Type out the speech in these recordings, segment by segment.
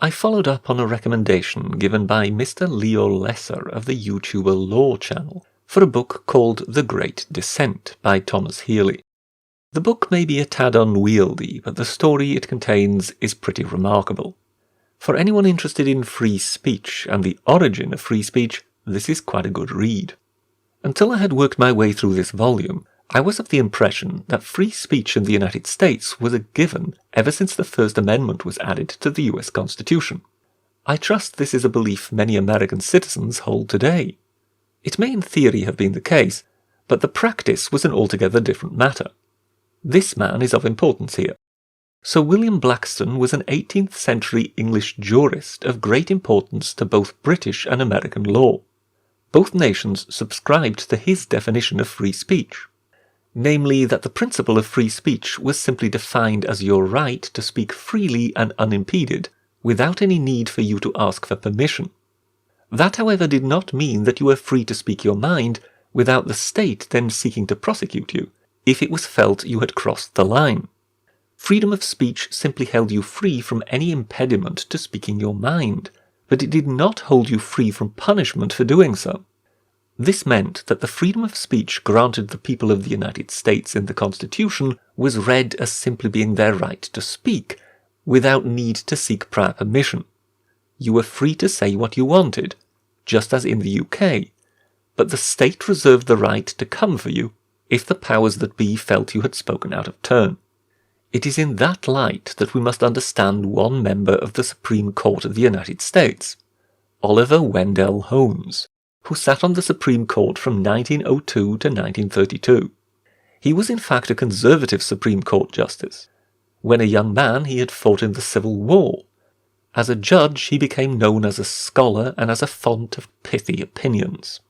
I followed up on a recommendation given by Mr. Leo Lesser of the YouTuber Law channel for a book called The Great Dissent by Thomas Healy. The book may be a tad unwieldy, but the story it contains is pretty remarkable. For anyone interested in free speech and the origin of free speech, this is quite a good read. Until I had worked my way through this volume, I was of the impression that free speech in the United States was a given ever since the First Amendment was added to the US Constitution. I trust this is a belief many American citizens hold today. It may in theory have been the case, but the practice was an altogether different matter. This man is of importance here. Sir William Blackstone was an 18th century English jurist of great importance to both British and American law. Both nations subscribed to his definition of free speech. Namely, that the principle of free speech was simply defined as your right to speak freely and unimpeded, without any need for you to ask for permission. That, however, did not mean that you were free to speak your mind without the state then seeking to prosecute you, if it was felt you had crossed the line. Freedom of speech simply held you free from any impediment to speaking your mind, but it did not hold you free from punishment for doing so. This meant that the freedom of speech granted the people of the United States in the Constitution was read as simply being their right to speak, without need to seek prior permission. You were free to say what you wanted, just as in the UK, but the state reserved the right to come for you if the powers that be felt you had spoken out of turn. It is in that light that we must understand one member of the Supreme Court of the United States, Oliver Wendell Holmes, who sat on the Supreme Court from 1902 to 1932. He was in fact a conservative Supreme Court justice. When a young man, he had fought in the Civil War. As a judge, he became known as a scholar and as a font of pithy opinions.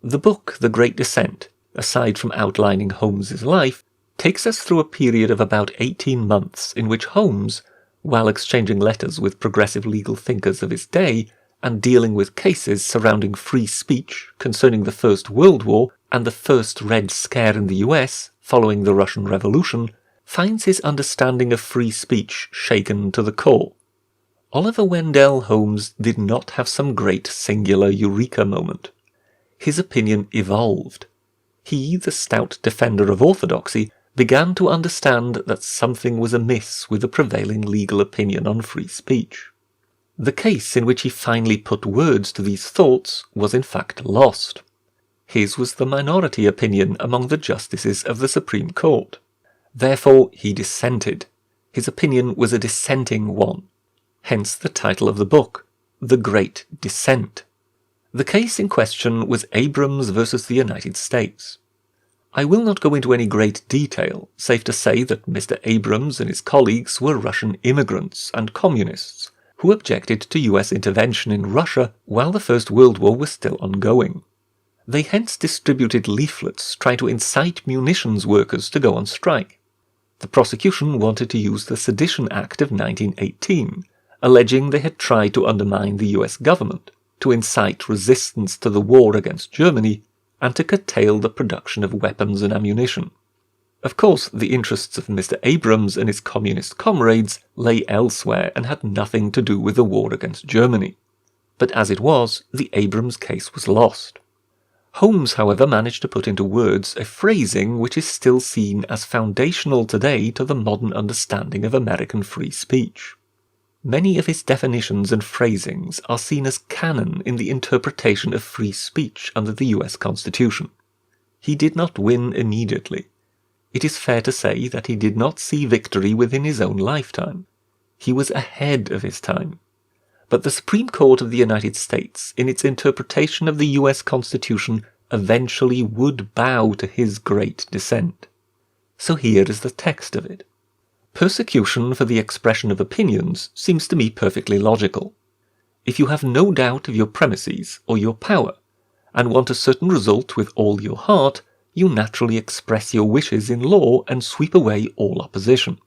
The book, The Great Dissent, aside from outlining Holmes's life, takes us through a period of about 18 months in which Holmes, while exchanging letters with progressive legal thinkers of his day, and dealing with cases surrounding free speech concerning the First World War and the first Red Scare in the US following the Russian Revolution, finds his understanding of free speech shaken to the core. Oliver Wendell Holmes did not have some great singular eureka moment. His opinion evolved. He, the stout defender of orthodoxy, began to understand that something was amiss with the prevailing legal opinion on free speech. The case in which he finally put words to these thoughts was in fact lost. His was the minority opinion among the justices of the Supreme Court. Therefore he dissented. His opinion was a dissenting one. Hence the title of the book, The Great Dissent. The case in question was Abrams versus the United States. I will not go into any great detail, save to say that Mr. Abrams and his colleagues were Russian immigrants and communists, who objected to US intervention in Russia while the First World War was still ongoing. They hence distributed leaflets trying to incite munitions workers to go on strike. The prosecution wanted to use the Sedition Act of 1918, alleging they had tried to undermine the US government, to incite resistance to the war against Germany, and to curtail the production of weapons and ammunition. Of course, the interests of Mr. Abrams and his communist comrades lay elsewhere and had nothing to do with the war against Germany. But as it was, the Abrams case was lost. Holmes, however, managed to put into words a phrasing which is still seen as foundational today to the modern understanding of American free speech. Many of his definitions and phrasings are seen as canon in the interpretation of free speech under the US Constitution. He did not win immediately. It is fair to say that he did not see victory within his own lifetime. He was ahead of his time. But the Supreme Court of the United States, in its interpretation of the US Constitution, eventually would bow to his great dissent. So here is the text of it. Persecution for the expression of opinions seems to me perfectly logical. If you have no doubt of your premises or your power, and want a certain result with all your heart, you naturally express your wishes in law and sweep away all opposition.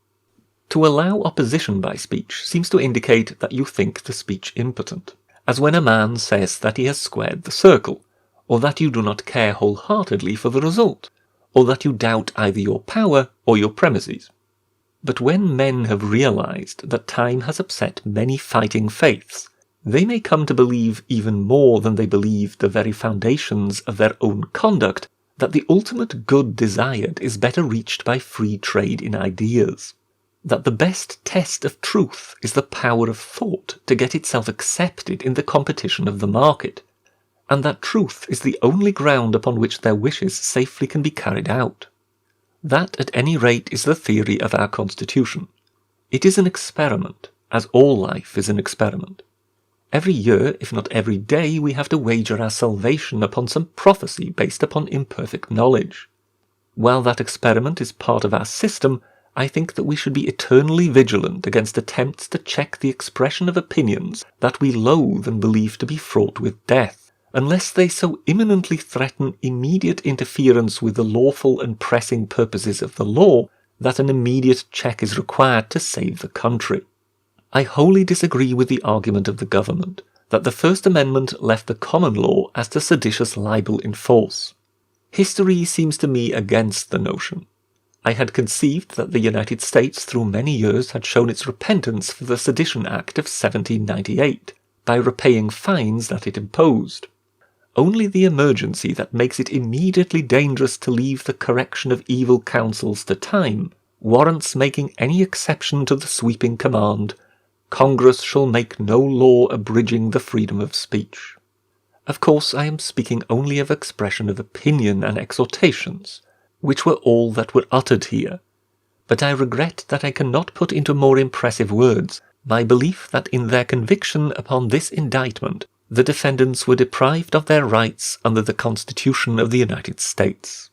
To allow opposition by speech seems to indicate that you think the speech impotent, as when a man says that he has squared the circle, or that you do not care wholeheartedly for the result, or that you doubt either your power or your premises. But when men have realized that time has upset many fighting faiths, they may come to believe even more than they believed the very foundations of their own conduct, that the ultimate good desired is better reached by free trade in ideas, that the best test of truth is the power of thought to get itself accepted in the competition of the market, and that truth is the only ground upon which their wishes safely can be carried out. That, at any rate, is the theory of our Constitution. It is an experiment, as all life is an experiment. Every year, if not every day, we have to wager our salvation upon some prophecy based upon imperfect knowledge. While that experiment is part of our system, I think that we should be eternally vigilant against attempts to check the expression of opinions that we loathe and believe to be fraught with death, unless they so imminently threaten immediate interference with the lawful and pressing purposes of the law that an immediate check is required to save the country. I wholly disagree with the argument of the government that the First Amendment left the common law as to seditious libel in force. History seems to me against the notion. I had conceived that the United States through many years had shown its repentance for the Sedition Act of 1798 by repaying fines that it imposed. Only the emergency that makes it immediately dangerous to leave the correction of evil counsels to time warrants making any exception to the sweeping command, "Congress shall make no law abridging the freedom of speech." Of course, I am speaking only of expression of opinion and exhortations, which were all that were uttered here, but I regret that I cannot put into more impressive words my belief that in their conviction upon this indictment the defendants were deprived of their rights under the Constitution of the United States,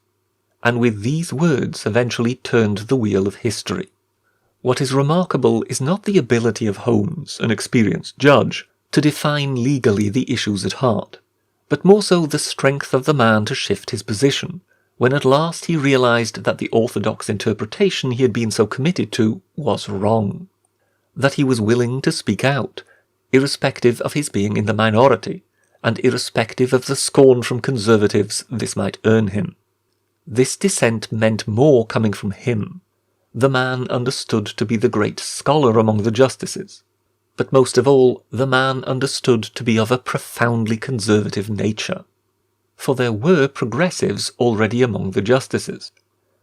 and with these words eventually turned the wheel of history. What is remarkable is not the ability of Holmes, an experienced judge, to define legally the issues at heart, but more so the strength of the man to shift his position, when at last he realized that the orthodox interpretation he had been so committed to was wrong, that he was willing to speak out, irrespective of his being in the minority, and irrespective of the scorn from conservatives this might earn him. This dissent meant more coming from him. The man understood to be the great scholar among the justices, but most of all, the man understood to be of a profoundly conservative nature. For there were progressives already among the justices,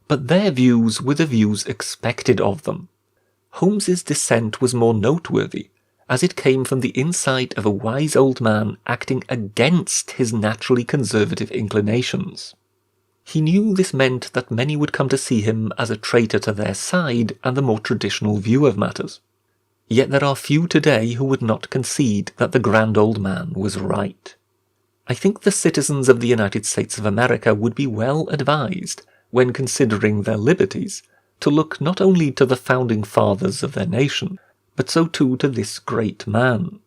but their views were the views expected of them. Holmes's dissent was more noteworthy, as it came from the insight of a wise old man acting against his naturally conservative inclinations. He knew this meant that many would come to see him as a traitor to their side and the more traditional view of matters. Yet there are few today who would not concede that the grand old man was right. I think the citizens of the United States of America would be well advised, when considering their liberties, to look not only to the founding fathers of their nation, but so too to this great man,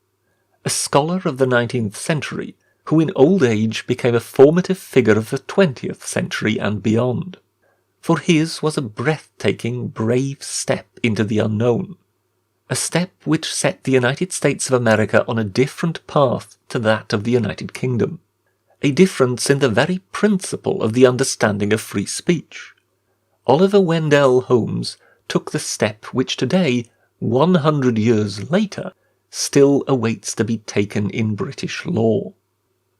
a scholar of the 19th century, who in old age became a formative figure of the 20th century and beyond. For his was a breathtaking, brave step into the unknown, a step which set the United States of America on a different path to that of the United Kingdom, a difference in the very principle of the understanding of free speech. Oliver Wendell Holmes took the step which today, 100 years later, still awaits to be taken in British law.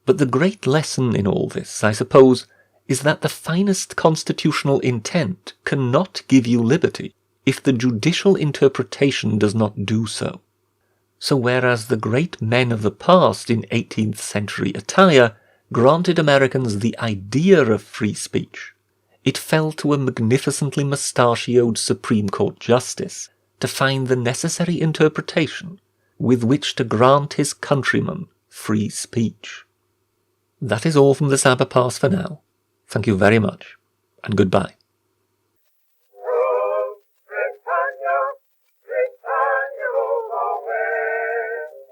But the great lesson in all this, I suppose, is that the finest constitutional intent cannot give you liberty if the judicial interpretation does not do so. So whereas the great men of the past in 18th century attire granted Americans the idea of free speech, it fell to a magnificently mustachioed Supreme Court justice to find the necessary interpretation with which to grant his countrymen free speech. That is all from the Cyberpass for now. Thank you very much, and goodbye.